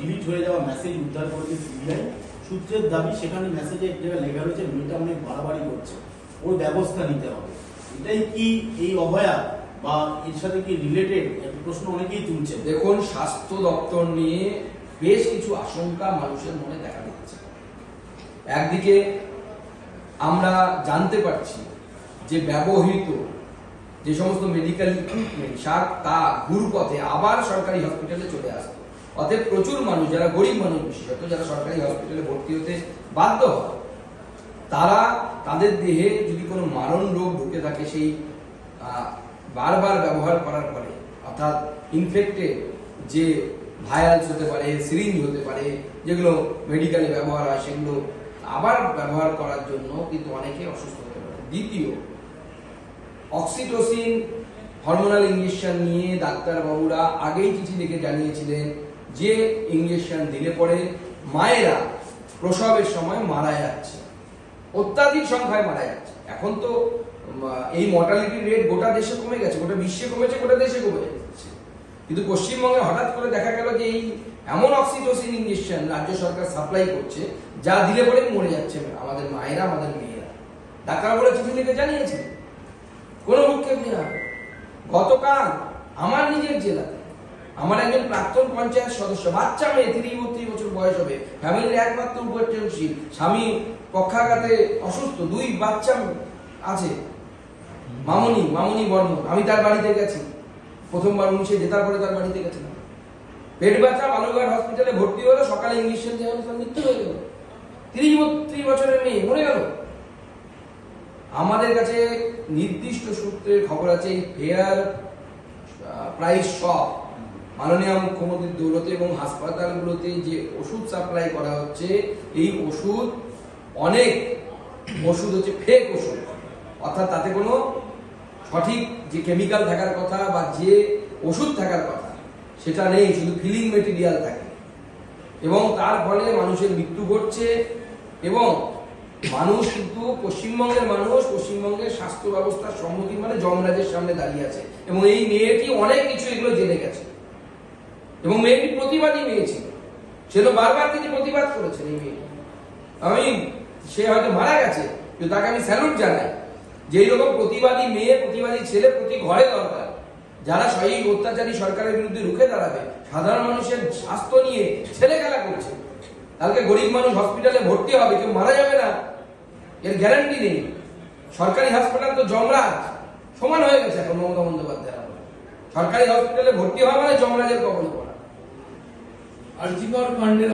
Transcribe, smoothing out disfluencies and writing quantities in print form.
Delete হয়ে যাওয়া message উদ্ধার করেছে সিবিআই। সূত্রের দাবি, সেখানে মেসেজে এক জায়গায় লেখা রয়েছে মেয়েটা অনেক বাড়াবাড়ি করছে, ওর ব্যবস্থা নিতে হবে। এটাই কি এই অভয়া বা এর সাথে কি রিলেটেড, প্রশ্ন অনেকেই তুলছে। দেখুন, স্বাস্থ্য দপ্তর নিয়ে বেশ কিছু আশঙ্কা মানুষের মনে দেখা দিচ্ছে। একদিকে আমরা জানতে পারছি যে ব্যবহৃত যে সমস্ত মেডিকেল ইকুইপমেন্ট তা ঘুরপথে আবার সরকারি হসপিটালে চলে আসে। অতএব প্রচুর মানুষ, যারা গরিব মানুষ বিশেষত, যারা সরকারি হসপিটালে ভর্তি হতে বাধ্য হয়, তারা তাদের দেহে যদি কোনো মারণ রোগ ঢুকে থাকে, সেই বারবার ব্যবহার করার পরে, অর্থাৎ ইনফেক্টেড যে ভাইরাস হতে পারে, সিরিঞ্জ হতে পারে, যেগুলো মেডিকেলে ব্যবহার হয়, সেগুলো আবার ব্যবহার করার জন্য কিন্তু অনেকে অসুস্থ হতে পারে। দ্বিতীয়, অক্সিটোসিন হরমোনাল ইঞ্জেকশন নিয়ে ডাক্তারবাবুরা আগেই চিঠি লিখে জানিয়েছিলেন যে ইঞ্জেকশন দিলে পরে মায়েরা প্রসবের সময় মারা যাচ্ছে, অত্যাধিক সংখ্যায় মারা যাচ্ছে। এখন তো এই মর্টালিটি রেট গোটা দেশে কমে গেছে, গোটা বিশ্বে কমেছে, গোটা দেশে কমে যাচ্ছে। কিন্তু পশ্চিমবঙ্গে হঠাৎ করে দেখা গেল যে এই এমন অক্সিটোসিন ইঞ্জেকশন রাজ্য সরকার সাপ্লাই করছে, যা দিলে পরে মরে যাচ্ছে আমাদের মায়েরা, আমাদের মেয়েরা। ডাক্তারবাবুরা চিঠি লিখে জানিয়েছে, কোনো ভূক্ষেপ নেওয়া হবে। গতকাল আমার নিজের জেলাতে আমার একজন প্রাক্তন পঞ্চায়েত সদস্য, বাচ্চা মেয়ে, 30-32 বছর বয়স হবে, ফ্যামিলির একমাত্র উপার্জনশীল, স্বামী পক্ষাঘাতে অসুস্থ, 2 বাচ্চা আছে, মামনি বর্মন। আমি তার বাড়িতে গেছি, প্রথমবার 19-এ জেতার পরে তার বাড়িতে গেছিলাম। পেট ব্যথা, বালুরঘাট হসপিটালে ভর্তি হলো, সকালে ইঞ্জেকশন দেওয়া হলো, মৃত্যু হয়ে গেল। 30 বছরের মেয়ে মরে গেল। আমাদের কাছে নির্দিষ্ট সূত্রের খবর আছে, এই ফেয়ার প্রাইস শপ, মাননীয় মুখ্যমন্ত্রীর দৌলতে এবং হাসপাতালগুলোতে যে ওষুধ সাপ্লাই করা হচ্ছে, এই ওষুধ অনেক ওষুধ হচ্ছে ফেক ওষুধ, অর্থাৎ তাতে কোনো সঠিক যে কেমিক্যাল থাকার কথা বা যে ওষুধ থাকার কথা সেটা নেই, শুধু ফিলিং মেটেরিয়াল থাকে, এবং তার ফলে মানুষের মৃত্যু ঘটছে। এবং মানুষ কিন্তু পশ্চিমবঙ্গের মানুষ পশ্চিমবঙ্গের স্বাস্থ্য ব্যবস্থার সম্মুখীন মানে যমরাজের সামনে দাঁড়িয়ে আছে। এবং এই মেয়েটি অনেক কিছু এগুলো জেনে গেছে, এবং মেয়েটি প্রতিবাদী মেয়ে ছিল, সেটা বারবার তিনি প্রতিবাদ করেছেন। এই মেয়েটি, সে হয়তো মারা গেছে, কিন্তু তাকে আমি স্যালুট জানাই যে এইরকম প্রতিবাদী মেয়ে, প্রতিবাদী ছেলে প্রতি ঘরে দরকার, যারা এই অত্যাচারী সরকারের বিরুদ্ধে রুখে দাঁড়াবে। সাধারণ মানুষের স্বাস্থ্য নিয়ে ছেলে খেলা করছে। কালকে গরিব মানুষ হসপিটালে ভর্তি হবে, কেউ মারা যাবে না এর গ্যারান্টি নেই। সরকারি হাসপাতাল তো যমরাজ সমান হয়ে গেছে এখন মমতা বন্দ্যোপাধ্যায়। সরকারি হসপিটালে ভর্তি হওয়া মানে যমরাজের কবলে পড়া। আরজিকর কাণ্ডের